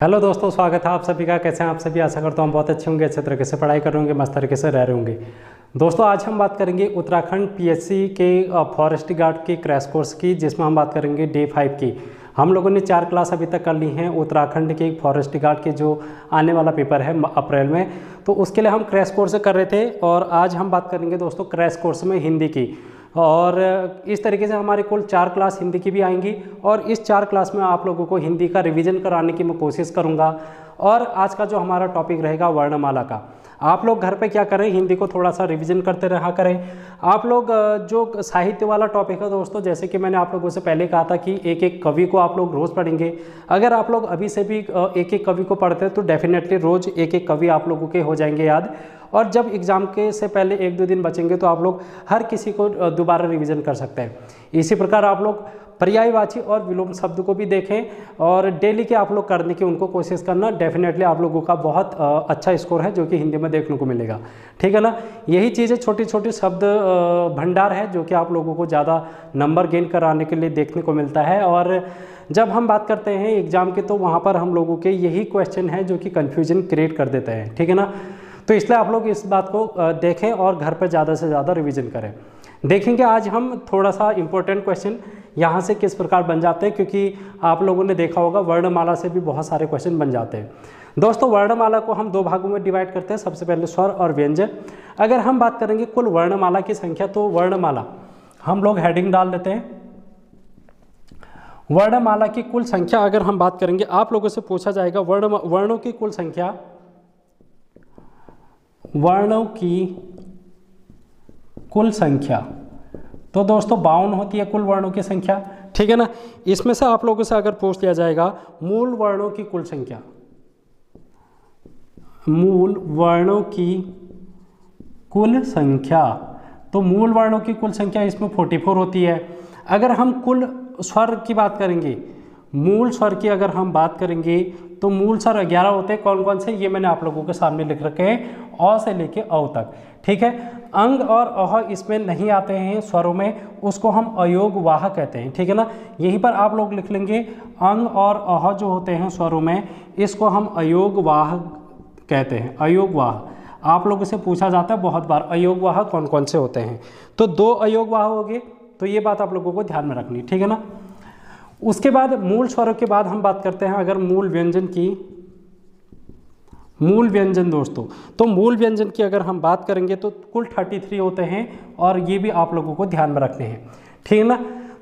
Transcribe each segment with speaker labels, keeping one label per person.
Speaker 1: Hello दोस्तों, स्वागत है आप सभी का। कैसे हैं आप सभी? आशा करता हूँ बहुत अच्छे होंगे, अच्छे तरीके से पढ़ाई कर रहे होंगे, मस्त तरीके से रह रहे होंगे। दोस्तों आज हम बात करेंगे उत्तराखंड पीएससी के फॉरेस्ट गार्ड के क्रैश कोर्स की, जिसमें हम बात करेंगे डे 5 की। हम लोगों ने 4 क्लास अभी तक कर ली हैं उत्तराखंड के फॉरेस्ट गार्ड के, जो आने वाला पेपर है अप्रैल में, तो उसके लिए हम क्रैश कोर्स कर रहे थे। और आज हम बात करेंगे दोस्तों क्रैश कोर्स में हिंदी की। और इस तरीके से हमारे कुल 4 क्लास हिंदी की भी आएंगी, और इस 4 क्लास में आप लोगों को हिंदी का रिवीजन कराने की मैं कोशिश करूंगा। और आज का जो हमारा टॉपिक रहेगा वर्णमाला का, आप लोग घर पे क्या करें, हिंदी को थोड़ा सा रिवीजन करते रहा करें। आप लोग जो साहित्य वाला टॉपिक है दोस्तों, जैसे कि मैंने आप लोगों से पहले कहा था कि एक एक कवि को आप लोग रोज़ पढ़ेंगे। अगर आप लोग अभी से भी एक एक कवि को पढ़ते हैं तो डेफिनेटली रोज़ एक एक कवि आप लोगों के हो जाएंगे याद। और जब एग्ज़ाम के से पहले 1-2 दिन बचेंगे तो आप लोग हर किसी को दोबारा रिवीजन कर सकते हैं। इसी प्रकार आप लोग पर्यायवाची और विलोम शब्द को भी देखें और डेली के आप लोग करने की उनको कोशिश करना। डेफिनेटली आप लोगों का बहुत अच्छा स्कोर है जो कि हिंदी में देखने को मिलेगा, ठीक है ना। यही चीज़ें छोटी छोटी शब्द भंडार है जो कि आप लोगों को ज़्यादा नंबर गेन कराने के लिए देखने को मिलता है। और जब हम बात करते हैं एग्ज़ाम के तो वहाँ पर हम लोगों के यही क्वेश्चन है जो कि कन्फ्यूजन क्रिएट कर देते हैं, ठीक है ना। तो इसलिए आप लोग इस बात को देखें और घर पर ज़्यादा से ज़्यादा रिवीजन करें। देखेंगे आज हम थोड़ा सा इम्पोर्टेंट क्वेश्चन यहाँ से किस प्रकार बन जाते हैं, क्योंकि आप लोगों ने देखा होगा वर्णमाला से भी बहुत सारे क्वेश्चन बन जाते हैं। दोस्तों वर्णमाला को हम 2 भागों में डिवाइड करते हैं, सबसे पहले स्वर और व्यंजन। अगर हम बात करेंगे कुल वर्णमाला की संख्या, तो वर्णमाला हम लोग हेडिंग डाल देते हैं। वर्णमाला की कुल संख्या अगर हम बात करेंगे, आप लोगों से पूछा जाएगा वर्णों की कुल संख्या, वर्णों की कुल संख्या। तो दोस्तों 52 होती है कुल वर्णों की संख्या, ठीक है ना। इसमें से आप लोगों से अगर पूछ लिया जाएगा मूल वर्णों की कुल संख्या, मूल वर्णों की कुल संख्या, तो मूल वर्णों की कुल संख्या इसमें 44 होती है। अगर हम कुल स्वर की बात करेंगे, मूल स्वर की अगर हम बात करेंगे तो मूल स्वर 11 होते हैं। कौन कौन से, ये मैंने आप लोगों के सामने लिख रखे हैं, अ से लेके औ तक, ठीक है। अंग और अह इसमें नहीं आते हैं स्वरों में, उसको हम अयोगवाह कहते हैं, ठीक है ना। यहीं पर आप लोग लिख लेंगे अंग और अह जो होते हैं स्वरों में, इसको हम अयोगवाह कहते हैं, अयोगवाह। आप लोगों से पूछा जाता है बहुत बार अयोगवाह कौन कौन से होते हैं, तो 2 अयोगवाह हो गए। तो ये बात आप लोगों को ध्यान में रखनी, ठीक है ना। उसके बाद मूल स्वरों के बाद हम बात करते हैं अगर मूल व्यंजन की, मूल व्यंजन दोस्तों, तो मूल व्यंजन की अगर हम बात करेंगे तो कुल 33 होते हैं, और ये भी आप लोगों को ध्यान में रखने हैं, ठीक है ना।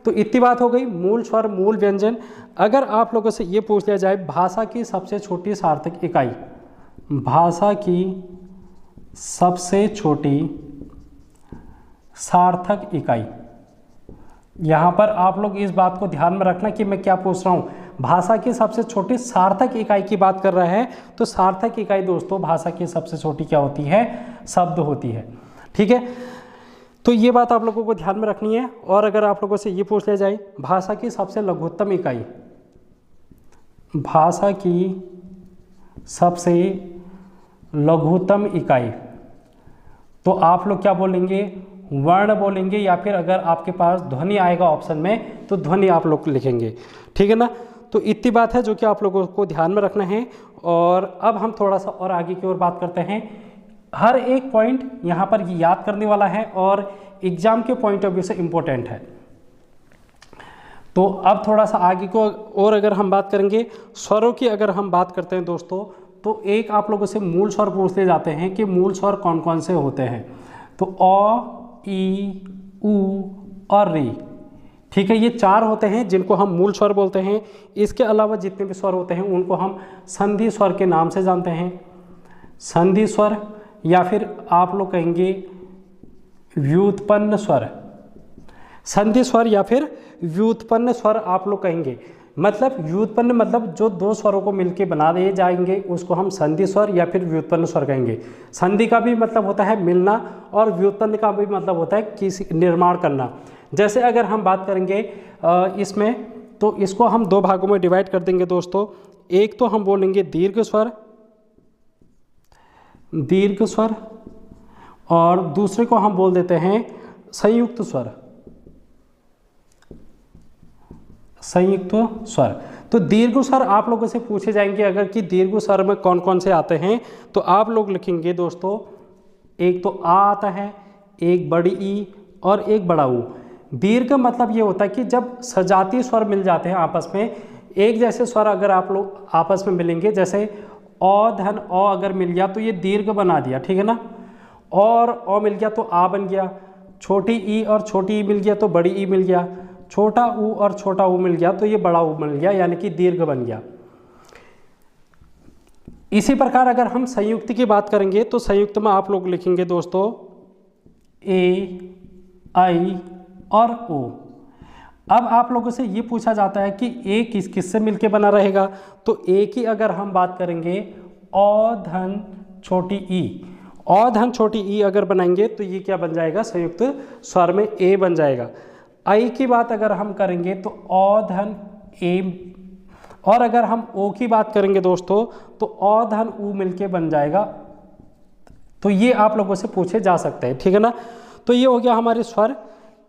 Speaker 1: तो इतनी बात हो गई मूल स्वर मूल व्यंजन। अगर आप लोगों से ये पूछ लिया जाए भाषा की सबसे छोटी सार्थक इकाई, भाषा की सबसे छोटी सार्थक इकाई, यहाँ पर आप लोग इस बात को ध्यान में रखना कि मैं क्या पूछ रहा हूँ। भाषा की सबसे छोटी सार्थक इकाई की बात कर रहा है, तो सार्थक इकाई दोस्तों भाषा की सबसे छोटी क्या होती है, शब्द होती है, ठीक है। तो ये बात आप लोगों को ध्यान में रखनी है। और अगर आप लोगों से ये पूछ लिया जाए भाषा की सबसे लघुत्तम इकाई, भाषा की सबसे लघुत्तम इकाई, तो आप लोग क्या बोलेंगे, वर्ण बोलेंगे, या फिर अगर आपके पास ध्वनि आएगा ऑप्शन में तो ध्वनि आप लोग लिखेंगे, ठीक है ना। तो इतनी बात है जो कि आप लोगों को ध्यान में रखना है। और अब हम थोड़ा सा और आगे की ओर बात करते हैं। हर एक पॉइंट यहाँ पर याद करने वाला है और एग्जाम के पॉइंट ऑफ व्यू से इम्पोर्टेंट है। तो अब थोड़ा सा आगे को और अगर हम बात करेंगे स्वरों की, अगर हम बात करते हैं दोस्तों, तो एक आप लोगों से मूल स्वर पूछ ले जाते हैं कि मूल स्वर कौन कौन से होते हैं। तो अ, ई, उ और री, ठीक है, ये 4 होते हैं जिनको हम मूल स्वर बोलते हैं। इसके अलावा जितने भी स्वर होते हैं उनको हम संधि स्वर के नाम से जानते हैं, संधि स्वर, या फिर आप लोग कहेंगे व्युत्पन्न स्वर, संधि स्वर या फिर व्युत्पन्न स्वर आप लोग कहेंगे। मतलब व्युत्पन्न मतलब जो 2 स्वरों को मिलके बना दिए जाएंगे उसको हम संधि स्वर या फिर व्युत्पन्न स्वर कहेंगे। संधि का भी मतलब होता है मिलना, और व्युत्पन्न का भी मतलब होता है किसी निर्माण करना। जैसे अगर हम बात करेंगे इसमें, तो इसको हम 2 भागों में डिवाइड कर देंगे दोस्तों। एक तो हम बोलेंगे दीर्घ स्वर, दीर्घ स्वर, और दूसरे को हम बोल देते हैं संयुक्त स्वर, संयुक्त स्वर। तो दीर्घ स्वर आप लोगों से पूछे जाएंगे अगर कि दीर्घ स्वर में कौन कौन से आते हैं, तो आप लोग लिखेंगे दोस्तों, एक तो आ आता है, एक बड़ी ई और एक बड़ा ऊ। दीर्घ मतलब ये होता है कि जब सजातीय स्वर मिल जाते हैं आपस में, एक जैसे स्वर अगर आप लोग आपस में मिलेंगे, जैसे अ धन अ अगर मिल गया तो ये दीर्घ बना दिया, ठीक है ना, और अ मिल गया तो आ बन गया, छोटी ई और छोटी ई मिल गया तो बड़ी ई मिल गया, छोटा ऊ और छोटा ऊ मिल गया तो ये बड़ा ऊ मिल गया, यानी कि दीर्घ बन गया। इसी प्रकार अगर हम संयुक्त की बात करेंगे तो संयुक्त में आप लोग लिखेंगे दोस्तों ए, आई और ओ। अब आप लोगों से ये पूछा जाता है कि ए किस किस से मिलके बना रहेगा, तो ए की अगर हम बात करेंगे अ धन छोटी ई, अ धन छोटी ई अगर बनाएंगे तो ये क्या बन जाएगा, संयुक्त स्वर में ए बन जाएगा। आई की बात अगर हम करेंगे तो अ धन ए, और अगर हम ओ की बात करेंगे दोस्तों तो अ धन ऊ मिलके बन जाएगा। तो ये आप लोगों से पूछे जा सकते हैं, ठीक है ना। तो ये हो गया हमारे स्वर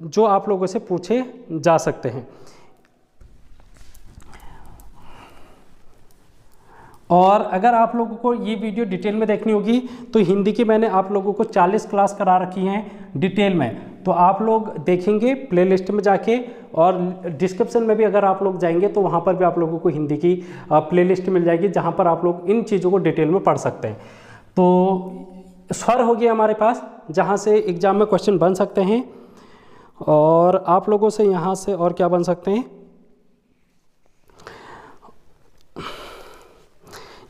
Speaker 1: जो आप लोगों से पूछे जा सकते हैं। और अगर आप लोगों को ये वीडियो डिटेल में देखनी होगी तो हिंदी की मैंने आप लोगों को 40 क्लास करा रखी हैं डिटेल में, तो आप लोग देखेंगे प्लेलिस्ट में जाके, और डिस्क्रिप्शन में भी अगर आप लोग जाएंगे तो वहाँ पर भी आप लोगों को हिंदी की प्लेलिस्ट मिल जाएगी, जहाँ पर आप लोग इन चीज़ों को डिटेल में पढ़ सकते हैं। तो स्वर हो गया हमारे पास, जहाँ से एग्जाम में क्वेश्चन बन सकते हैं, और आप लोगों से यहाँ से और क्या बन सकते हैं,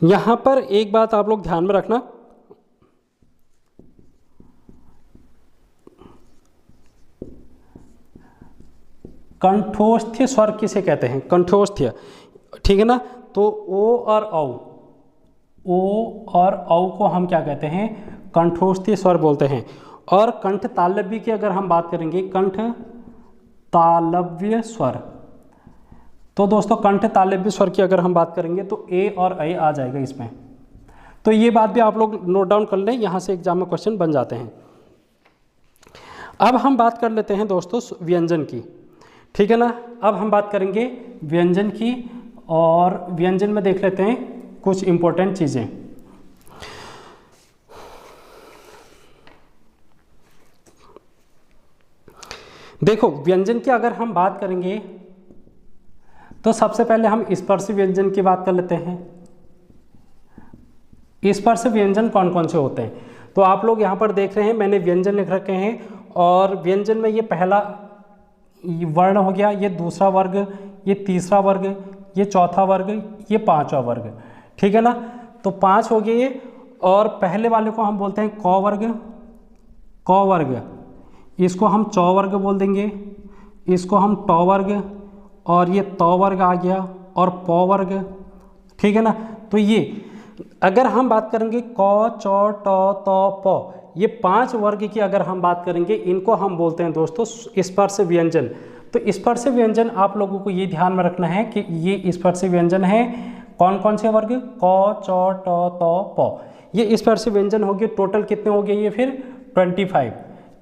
Speaker 1: यहाँ पर एक बात आप लोग ध्यान में रखना, कंठोस्थ्य स्वर किसे कहते हैं, कंठोस्थ्य, ठीक है ना। तो ओ और औ, ओ और औ को हम क्या कहते हैं, कंठोस्थ्य स्वर बोलते हैं। और कंठ तालव्य की अगर हम बात करेंगे, कंठ तालव्य स्वर, तो दोस्तों कंठ तालव्य स्वर की अगर हम बात करेंगे तो ए और ऐ आ जाएगा इसमें। तो ये बात भी आप लोग नोट डाउन कर लें, यहाँ से एग्जाम में क्वेश्चन बन जाते हैं। अब हम बात कर लेते हैं दोस्तों व्यंजन की, ठीक है ना। अब हम बात करेंगे व्यंजन की, और व्यंजन में देख लेते हैं कुछ इंपॉर्टेंट चीज़ें। देखो व्यंजन की अगर हम बात करेंगे तो सबसे पहले हम स्पर्श व्यंजन की बात कर लेते हैं। स्पर्श व्यंजन कौन कौन से होते हैं, तो आप लोग यहाँ पर देख रहे हैं मैंने व्यंजन लिख रखे हैं, और व्यंजन में ये पहला वर्ण हो गया, ये दूसरा वर्ग, ये तीसरा वर्ग, ये चौथा वर्ग, ये पांचवा वर्ग, ठीक है ना। तो 5 हो गए ये, और पहले वाले को हम बोलते हैं क वर्ग, क वर्ग, इसको हम चौ वर्ग बोल देंगे, इसको हम ट वर्ग, और ये त वर्ग आ गया, और प वर्ग, ठीक है ना। तो ये अगर हम बात करेंगे क च ट त प, ये 5 वर्ग की अगर हम बात करेंगे, इनको हम बोलते हैं दोस्तों स्पर्श व्यंजन। तो स्पर्श व्यंजन आप लोगों को ये ध्यान में रखना है कि ये स्पर्श व्यंजन है कौन कौन से वर्ग, क च ट त प, ये स्पर्श व्यंजन हो गए। टोटल कितने हो गए ये फिर 25,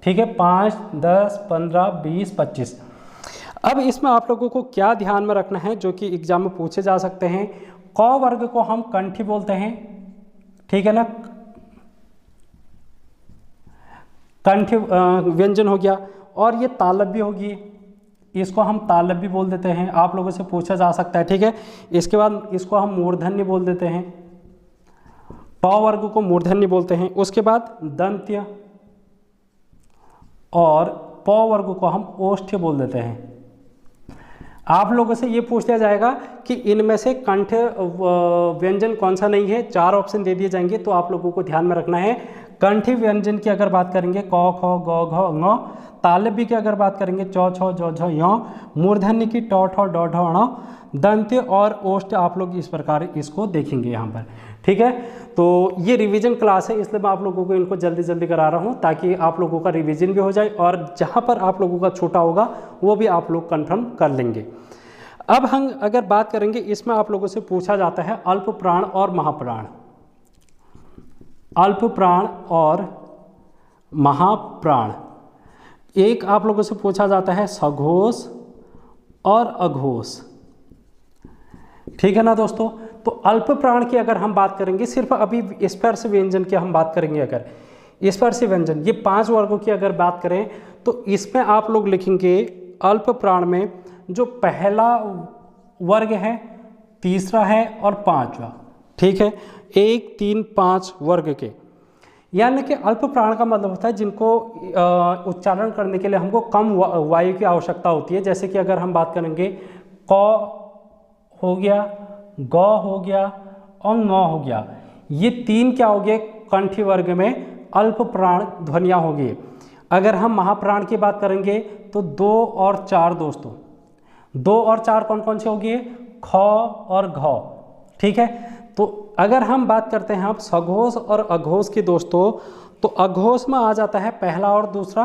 Speaker 1: ठीक है, 5, 10, 15, 20, 25। अब इसमें आप लोगों को क्या ध्यान में रखना है जो कि एग्जाम में पूछे जा सकते हैं, क वर्ग को हम कंठी बोलते हैं, ठीक है ना, कंठी व्यंजन हो गया। और ये तालव्य होगी, इसको हम तालव्य बोल देते हैं, आप लोगों से पूछा जा सकता है, ठीक है। इसके बाद इसको हम मूर्धन्य बोल देते हैं, ट वर्ग को मूर्धन्य बोलते हैं। उसके बाद दंत्य, और प वर्ग को हम ओष्ठ्य बोल देते हैं। आप लोगों से ये पूछ लिया जाएगा कि इनमें से कंठ व्यंजन कौन सा नहीं है, 4 ऑप्शन दे दिए जाएंगे, तो आप लोगों को ध्यान में रखना है। कंठी व्यंजन की अगर बात करेंगे क ख ग घ ङ, तालव्य की अगर बात करेंगे चौ छ जौ झ य, मूर्धन्य की ट ठ ड ढ ण, दंत्य और ओष्ठ आप लोग इस प्रकार इसको देखेंगे यहाँ पर, ठीक है। तो ये रिवीजन क्लास है, इसलिए मैं आप लोगों को इनको जल्दी जल्दी करा रहा हूँ ताकि आप लोगों का रिवीजन भी हो जाए, और जहाँ पर आप लोगों का छूटा होगा वो भी आप लोग कन्फर्म कर लेंगे। अब हम अगर बात करेंगे, इसमें आप लोगों से पूछा जाता है अल्प प्राण और महाप्राण, अल्प प्राण और महाप्राण। एक आप लोगों से पूछा जाता है सघोष और अघोष, ठीक है ना दोस्तों। तो अल्प प्राण की अगर हम बात करेंगे, सिर्फ अभी स्पर्श व्यंजन की हम बात करेंगे, अगर स्पर्श व्यंजन ये 5 वर्गों की अगर बात करें तो इसमें आप लोग लिखेंगे अल्प प्राण में जो पहला वर्ग है, तीसरा है और पांचवा। ठीक है, 1 3 5 वर्ग के, यानी कि अल्प प्राण का मतलब होता है जिनको उच्चारण करने के लिए हमको कम वायु की आवश्यकता होती है। जैसे कि अगर हम बात करेंगे क हो गया, ग हो गया और ङ हो गया, ये 3 क्या हो गए कंठी वर्ग में अल्प प्राण ध्वनियाँ होगी। अगर हम महाप्राण की बात करेंगे तो 2 और 4 दोस्तों, 2 और 4 कौन कौन से होंगे, ख और घ। ठीक है, तो अगर हम बात करते हैं अब सघोष और अघोष की दोस्तों, तो अघोष में आ जाता है पहला और दूसरा,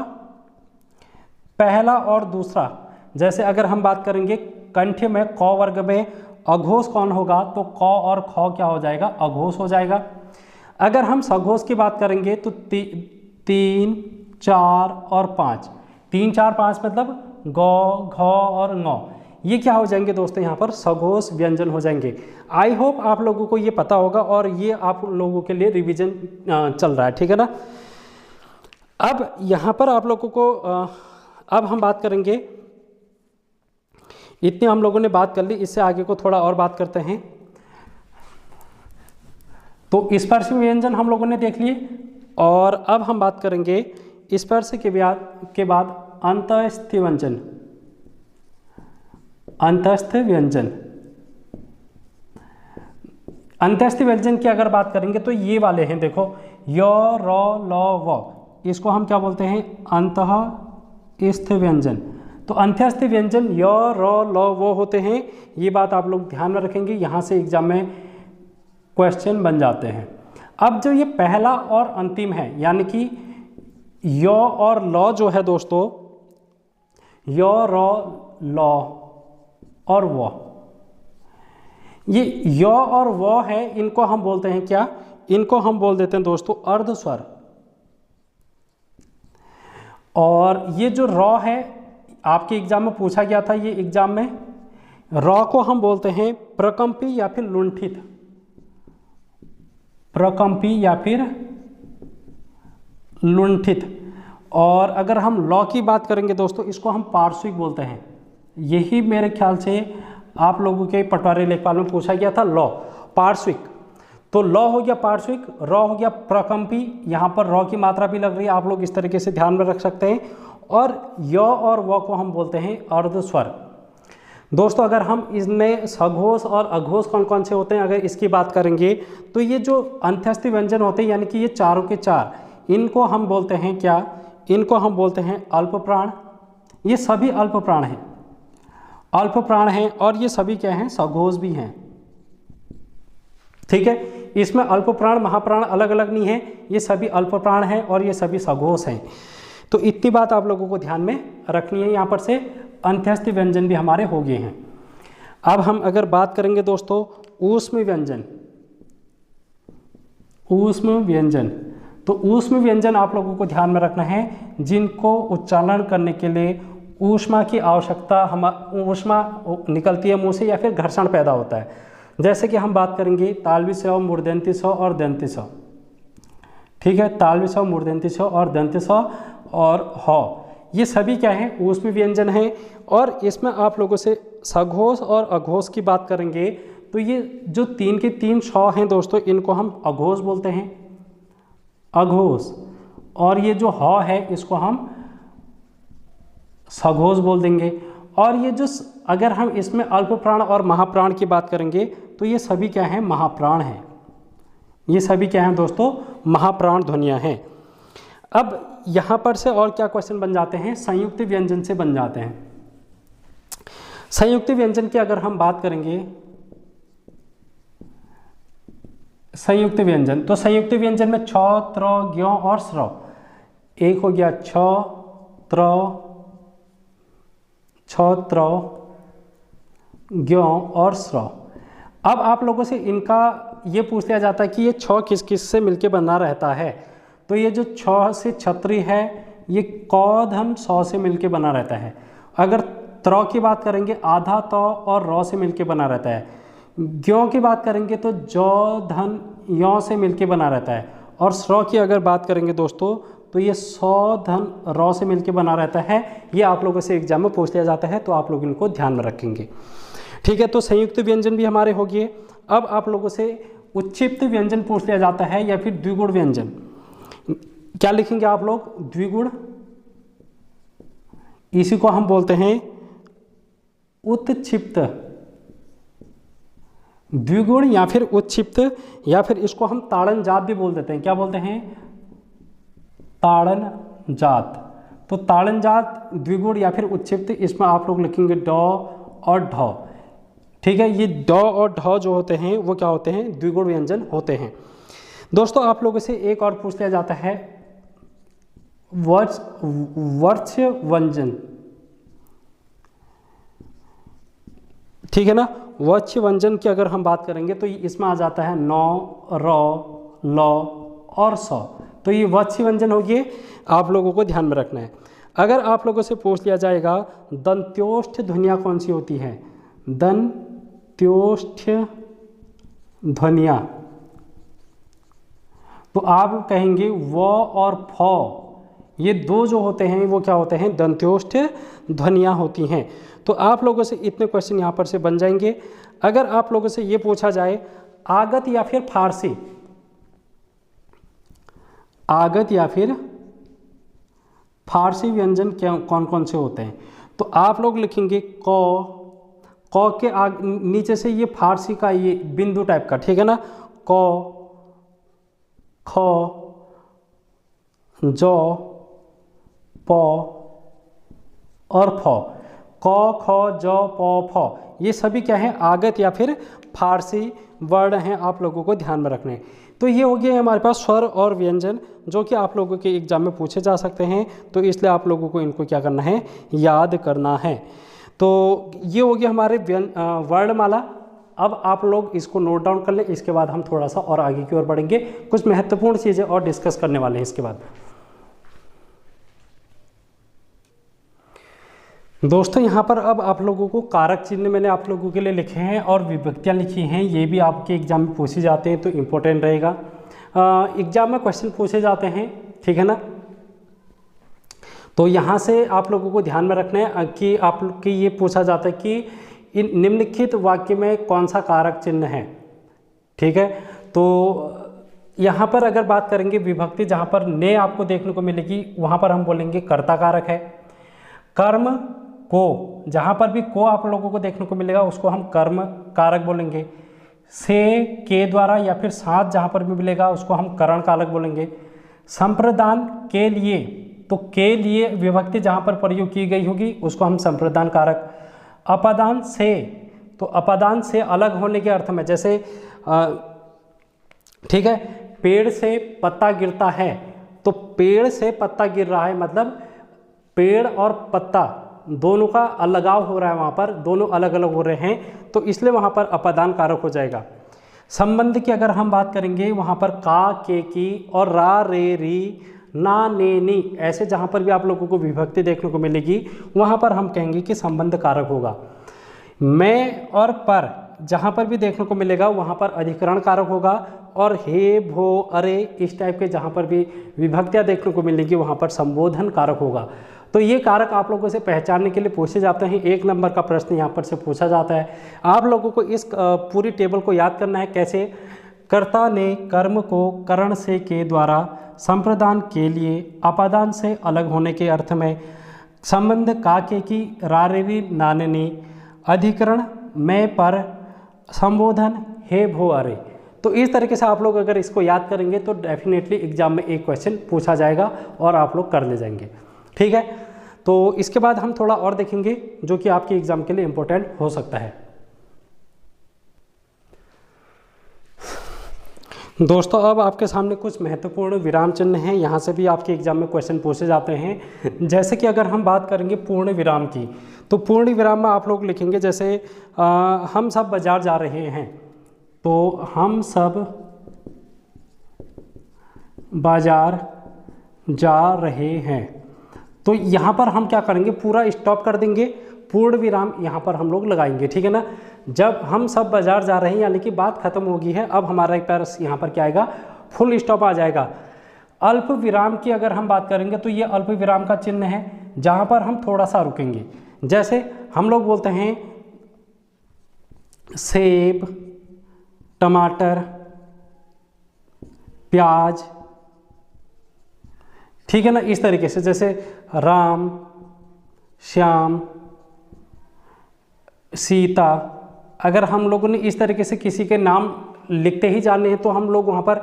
Speaker 1: पहला और दूसरा। जैसे अगर हम बात करेंगे कंठ में क वर्ग में अघोष कौन होगा, तो क और ख क्या हो जाएगा, अघोष हो जाएगा। अगर हम सघोष की बात करेंगे तो 3 4 और 5, 3 4 5 मतलब ग घ और ङ, ये क्या हो जाएंगे दोस्तों, यहाँ पर सघोष व्यंजन हो जाएंगे। आई होप आप लोगों को ये पता होगा और ये आप लोगों के लिए रिवीजन चल रहा है। ठीक है ना। अब यहाँ पर आप लोगों को अब हम बात करेंगे, इतनी हम लोगों ने बात कर ली, इससे आगे को थोड़ा और बात करते हैं। तो स्पर्श व्यंजन हम लोगों ने देख लिए और अब हम बात करेंगे स्पर्श के बाद अंतस्थ व्यंजन। अंतस्थ व्यंजन, अंतस्थ व्यंजन की अगर बात करेंगे तो ये वाले हैं, देखो य र ल व, इसको हम क्या बोलते हैं, अंतस्थ व्यंजन। तो अंतस्थ व्यंजन य र ल व होते हैं, ये बात आप लोग ध्यान में रखेंगे, यहाँ से एग्जाम में क्वेश्चन बन जाते हैं। अब जो ये पहला और अंतिम है, यानी कि य और ल जो है दोस्तों, य र ल और व, ये य और व है, इनको हम बोलते हैं क्या, इनको हम बोल देते हैं दोस्तों अर्ध स्वर। और ये जो र है, आपके एग्जाम में पूछा गया था, ये एग्जाम में र को हम बोलते हैं प्रकंपी या फिर लुंठित, प्रकंपी या फिर लुंठित। और अगर हम ल की बात करेंगे दोस्तों, इसको हम पार्श्विक बोलते हैं। यही मेरे ख्याल से आप लोगों के पटवारी लेखपाल में पूछा गया था, ल पार्श्विक। तो ल हो गया पार्श्विक, र हो गया प्रकंपी, यहाँ पर र की मात्रा भी लग रही है, आप लोग इस तरीके से ध्यान में रख सकते हैं। और य और व को हम बोलते हैं अर्ध स्वर। दोस्तों अगर हम इसमें सघोष और अघोष कौन कौन से होते हैं, अगर इसकी बात करेंगे तो ये जो अंत्यस्थ व्यंजन होते हैं, यानी कि ये चारों के चार, इनको हम बोलते हैं क्या, इनको हम बोलते हैं अल्प प्राण। ये सभी अल्प प्राण हैं, अल्प प्राण हैं, और ये सभी क्या हैं, सघोष भी हैं। ठीक है, इसमें अल्प प्राण महाप्राण अलग अलग नहीं है, ये सभी अल्प प्राण हैं और ये सभी सघोष हैं। तो इतनी बात आप लोगों को ध्यान में रखनी है। यहाँ पर से अंत्यस्थ व्यंजन भी हमारे हो गए हैं। अब हम अगर बात करेंगे दोस्तों ऊष्म व्यंजन, ऊष्म व्यंजन, तो ऊष्म व्यंजन आप लोगों को ध्यान में रखना है जिनको उच्चारण करने के लिए ऊष्मा की आवश्यकता, ऊष्मा निकलती है मुंह से या फिर घर्षण पैदा होता है। जैसे कि हम बात करेंगे तालवी स, मूर्धन्य स और दंत्य स। ठीक है, तालवी स, मूर्धन्य स और दंत्य स और ह, ये सभी क्या हैं, ऊष्म व्यंजन हैं। और इसमें आप लोगों से सघोष और अघोष की बात करेंगे तो ये जो 3 के 3 श हैं दोस्तों, इनको हम अघोष बोलते हैं, अघोष। और ये जो ह है इसको हम सघोष बोल देंगे। और ये जो अगर हम इसमें अल्प प्राण और महाप्राण की बात करेंगे तो ये सभी क्या हैं, महाप्राण हैं। ये सभी क्या हैं दोस्तों, महाप्राण ध्वनियाँ हैं। अब यहाँ पर से और क्या क्वेश्चन बन जाते हैं, संयुक्त व्यंजन से बन जाते हैं। संयुक्त व्यंजन की अगर हम बात करेंगे, संयुक्त व्यंजन, तो संयुक्त व्यंजन में छ, त्र, ज्ञ और स्र। एक हो गया छ त्र ज्ञ और स्र। अब आप लोगों से इनका ये पूछ लिया जाता है कि ये छ किस किस से मिलके बना रहता है। तो ये जो छ से छत्री है, ये क धन सौ से मिलके बना रहता है। अगर त्र की बात करेंगे, आधा त और र से मिलके बना रहता है। ज्यों की बात करेंगे तो जौ धन यों से मिलके बना रहता है, और स्रौ की अगर बात करेंगे दोस्तों तो ये सौ धन रौ से मिलके बना रहता है। ये आप लोगों से एग्जाम में पूछ लिया जाता है, तो आप लोग इनको ध्यान में रखेंगे। ठीक है, तो संयुक्त व्यंजन भी हमारे हो गए। अब आप लोगों से उच्छिप्त व्यंजन पूछ लिया जाता है या फिर द्विगुण व्यंजन। क्या लिखेंगे आप लोग? द्विगुण, इसी को हम बोलते हैं उत्क्षिप्त। द्विगुण या फिर उत्क्षिप्त, या फिर इसको हम ताड़न जात भी बोल देते हैं। क्या बोलते हैं? ताड़न जात। तो ताड़न जात, द्विगुण या फिर उत्क्षिप्त, इसमें आप लोग लिखेंगे ड और ढ। ठीक है, ये ड और ढ जो होते हैं वो क्या होते हैं? द्विगुण व्यंजन होते हैं। दोस्तों आप लोगों से एक और पूछ लिया जाता है वर्ष व्यंजन। ठीक है ना, वर्ष व्यंजन की अगर हम बात करेंगे तो इसमें आ जाता है नौ, रौ, लौ और सौ। तो ये वर्ष व्यंजन हो गए, आप लोगों को ध्यान में रखना है। अगर आप लोगों से पूछ लिया जाएगा दंत्योष्ठ ध्वनियाँ कौन सी होती हैं? दंत्योष्ठ ध्वनियाँ, तो आप कहेंगे व और फ, ये दो जो होते हैं वो क्या होते हैं? दंत्योष्ठ ध्वनियाँ होती हैं। तो आप लोगों से इतने क्वेश्चन यहाँ पर से बन जाएंगे। अगर आप लोगों से ये पूछा जाए आगत या फिर फारसी, आगत या फिर फारसी व्यंजन क्या कौन कौन से होते हैं? तो आप लोग लिखेंगे क के नीचे से ये फारसी का ये बिंदु टाइप का, ठीक है ना, क, ख, जौ, प और फ। क, ख, ज, प, फ, ये सभी क्या है? आगत या फिर फारसी वर्ण हैं, आप लोगों को ध्यान में रखने। तो ये हो गया हमारे पास स्वर और व्यंजन, जो कि आप लोगों के एग्जाम में पूछे जा सकते हैं। तो इसलिए आप लोगों को इनको क्या करना है? याद करना है। तो ये हो गया हमारे वर्णमाला। अब आप लोग इसको नोट डाउन कर लें, इसके बाद हम थोड़ा सा और आगे की ओर बढ़ेंगे, कुछ महत्वपूर्ण चीज़ें और डिस्कस करने वाले हैं इसके बाद। दोस्तों यहाँ पर अब आप लोगों को कारक चिन्ह मैंने आप लोगों के लिए लिखे हैं और विभक्तियाँ लिखी हैं, ये भी आपके एग्जाम में पूछे जाते हैं, तो इम्पोर्टेंट रहेगा। एग्जाम में क्वेश्चन पूछे जाते हैं, ठीक है ना। तो यहाँ से आप लोगों को ध्यान में रखना है कि आप ये पूछा जाता है कि इन निम्नलिखित वाक्य में कौन सा कारक चिन्ह है। ठीक है, तो यहाँ पर अगर बात करेंगे विभक्ति, जहाँ पर ने आपको देखने को मिलेगी, वहाँ पर हम बोलेंगे कर्ता कारक है। कर्म को, जहाँ पर भी को आप लोगों को देखने को मिलेगा उसको हम कर्म कारक बोलेंगे। से, के द्वारा या फिर साथ जहाँ पर भी मिलेगा उसको हम करण कारक बोलेंगे। संप्रदान के लिए, तो के लिए विभक्ति जहाँ पर प्रयोग की गई होगी उसको हम संप्रदान कारक। अपादान से, तो अपादान से अलग होने के अर्थ में, जैसे ठीक है, पेड़ से पत्ता गिरता है, तो पेड़ से पत्ता गिर रहा है मतलब पेड़ और पत्ता दोनों का अलगाव हो रहा है, वहाँ पर दोनों अलग अलग हो रहे हैं, तो इसलिए वहाँ पर अपादान कारक हो जाएगा। संबंध की अगर हम बात करेंगे, वहाँ पर का, के, की और रा, रे, री, ना, ने, नी, ऐसे जहाँ पर भी आप लोगों को विभक्ति देखने को मिलेगी वहाँ पर हम कहेंगे कि संबंध कारक होगा। मैं और पर जहाँ पर भी देखने को मिलेगा वहाँ पर अधिकरण कारक होगा, और हे, भो, अरे, इस टाइप के जहाँ पर भी विभक्तियाँ देखने को मिलेगी वहाँ पर संबोधन कारक होगा। तो ये कारक आप लोगों से पहचानने के लिए पूछे जाते हैं। 1 नंबर का प्रश्न यहाँ पर से पूछा जाता है। आप लोगों को इस पूरी टेबल को याद करना है। कैसे? कर्ता ने कर्म को करण से के द्वारा, संप्रदान के लिए, अपादान से अलग होने के अर्थ में, संबंध का, के, की, रारेरी, नाननी, अधिकरण मैं पर, संबोधन हे, भो, अरे। तो इस तरीके से आप लोग अगर इसको याद करेंगे तो डेफिनेटली एग्जाम में एक क्वेश्चन पूछा जाएगा और आप लोग कर ले जाएंगे। ठीक है, तो इसके बाद हम थोड़ा और देखेंगे जो कि आपके एग्जाम के लिए इम्पोर्टेंट हो सकता है। दोस्तों अब आपके सामने कुछ महत्वपूर्ण विराम चिन्ह हैं, यहाँ से भी आपके एग्जाम में क्वेश्चन पूछे जाते हैं। जैसे कि अगर हम बात करेंगे पूर्ण विराम की, तो पूर्ण विराम में आप लोग लिखेंगे जैसे हम सब बाजार जा रहे हैं, तो हम सब बाजार जा रहे हैं, तो यहाँ पर हम क्या करेंगे? पूरा स्टॉप कर देंगे, पूर्ण विराम यहाँ पर हम लोग लगाएंगे। ठीक है ना, जब हम सब बाजार जा रहे हैं यानी कि बात खत्म हो गई है, अब हमारे पास यहाँ पर क्या आएगा, फुल स्टॉप आ जाएगा। अल्प विराम की अगर हम बात करेंगे तो ये अल्प विराम का चिन्ह है जहाँ पर हम थोड़ा सा रुकेंगे। जैसे हम लोग बोलते हैं सेब, टमाटर, प्याज, ठीक है ना, इस तरीके से। जैसे राम, श्याम, सीता, अगर हम लोगों ने इस तरीके से किसी के नाम लिखते ही जाने हैं तो हम लोग वहाँ पर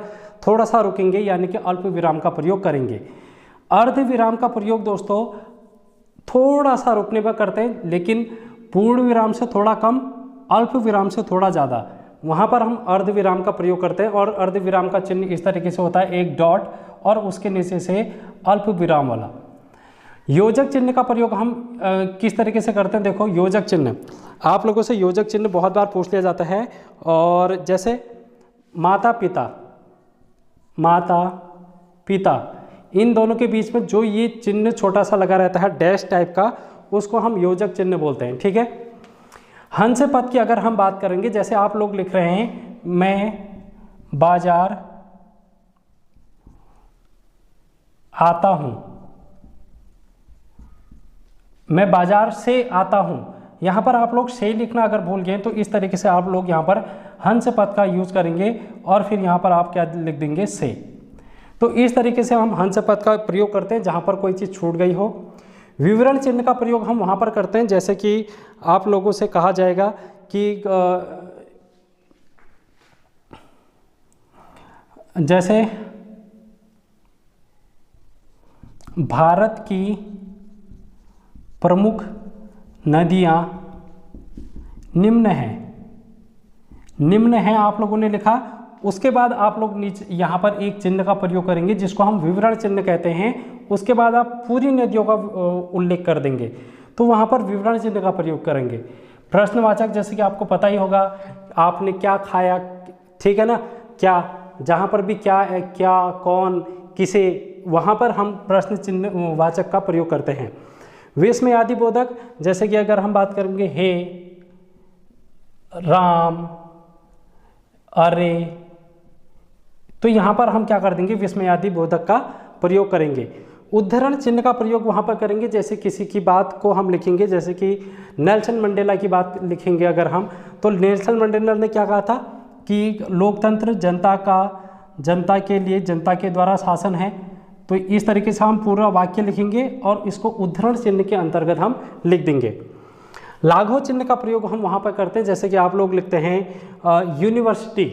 Speaker 1: थोड़ा सा रुकेंगे यानी कि अल्प विराम का प्रयोग करेंगे। अर्ध विराम का प्रयोग दोस्तों थोड़ा सा रुकने पर करते हैं, लेकिन पूर्ण विराम से थोड़ा कम, अल्प विराम से थोड़ा ज़्यादा, वहाँ पर हम अर्ध विराम का प्रयोग करते हैं। और अर्ध विराम का चिन्ह इस तरीके से होता है, एक डॉट और उसके नीचे से अल्प विराम वाला। योजक चिन्ह का प्रयोग हम किस तरीके से करते हैं, देखो योजक चिन्ह, आप लोगों से योजक चिन्ह बहुत बार पूछ लिया जाता है। और जैसे माता पिता, माता पिता, इन दोनों के बीच में जो ये चिन्ह छोटा सा लगा रहता है डैश टाइप का, उसको हम योजक चिन्ह बोलते हैं, ठीक है। हंस पद की अगर हम बात करेंगे, जैसे आप लोग लिख रहे हैं मैं बाजार आता हूं, मैं बाजार से आता हूं, यहां पर आप लोग से लिखना अगर भूल गए तो इस तरीके से आप लोग यहां पर हंस पद का यूज करेंगे और फिर यहां पर आप क्या लिख देंगे, से। तो इस तरीके से हम हंस पद का प्रयोग करते हैं जहां पर कोई चीज़ छूट गई हो। विवरण चिन्ह का प्रयोग हम वहाँ पर करते हैं जैसे कि आप लोगों से कहा जाएगा कि जैसे भारत की प्रमुख नदियाँ निम्न हैं, निम्न हैं आप लोगों ने लिखा। उसके बाद आप लोग नीचे यहाँ पर एक चिन्ह का प्रयोग करेंगे जिसको हम विवरण चिन्ह कहते हैं। उसके बाद आप पूरी नदियों का उल्लेख कर देंगे तो वहाँ पर विवरण चिन्ह का प्रयोग करेंगे। प्रश्नवाचक जैसे कि आपको पता ही होगा, आपने क्या खाया, ठीक है ना, क्या, जहाँ पर भी क्या है, क्या, कौन, किसे, वहाँ पर हम प्रश्न चिन्ह वाचक का प्रयोग करते हैं। विस्मयादि बोधक जैसे कि अगर हम बात करेंगे हे, राम, अरे, तो यहाँ पर हम क्या कर देंगे, विस्मयादि बोधक का प्रयोग करेंगे। उद्धरण चिन्ह का प्रयोग वहाँ पर करेंगे जैसे किसी की बात को हम लिखेंगे, जैसे कि नेल्सन मंडेला की बात लिखेंगे अगर हम, तो नेल्सन मंडेला ने क्या कहा था कि लोकतंत्र जनता का, जनता के लिए, जनता के द्वारा शासन है। तो इस तरीके से हम पूरा वाक्य लिखेंगे और इसको उद्धरण चिन्ह के अंतर्गत हम लिख देंगे। लाघव चिन्ह का प्रयोग हम वहाँ पर करते हैं जैसे कि आप लोग लिखते हैं यूनिवर्सिटी,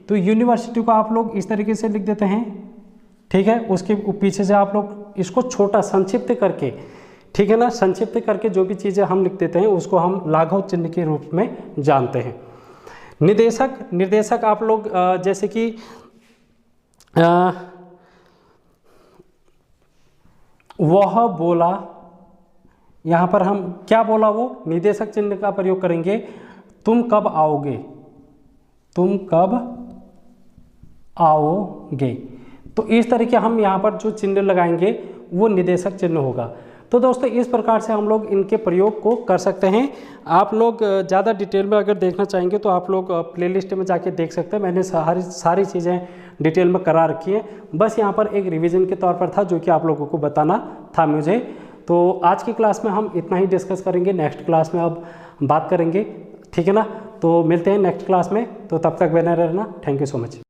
Speaker 1: तो यूनिवर्सिटी को आप लोग इस तरीके से लिख देते हैं, ठीक है। उसके पीछे से आप लोग इसको छोटा संक्षिप्त करके, ठीक है ना, संक्षिप्त करके जो भी चीज़ें हम लिख देते हैं उसको हम लाघव चिन्ह के रूप में जानते हैं। निर्देशक, निर्देशक आप लोग जैसे कि वह बोला, यहाँ पर हम क्या बोला, वो निर्देशक चिन्ह का प्रयोग करेंगे। तुम कब आओगे, तुम कब आओगे, तो इस तरीके हम यहाँ पर जो चिन्ह लगाएंगे वो निर्देशक चिन्ह होगा। तो दोस्तों इस प्रकार से हम लोग इनके प्रयोग को कर सकते हैं। आप लोग ज़्यादा डिटेल में अगर देखना चाहेंगे तो आप लोग प्लेलिस्ट में जाके देख सकते हैं, मैंने सारी चीज़ें डिटेल में करा रखी हैं। बस यहाँ पर एक रिवीजन के तौर पर था जो कि आप लोगों को बताना था मुझे। तो आज की क्लास में हम इतना ही डिस्कस करेंगे, नेक्स्ट क्लास में अब बात करेंगे, ठीक है ना। तो मिलते हैं नेक्स्ट क्लास में, तो तब तक बने रहना। Thank you so much.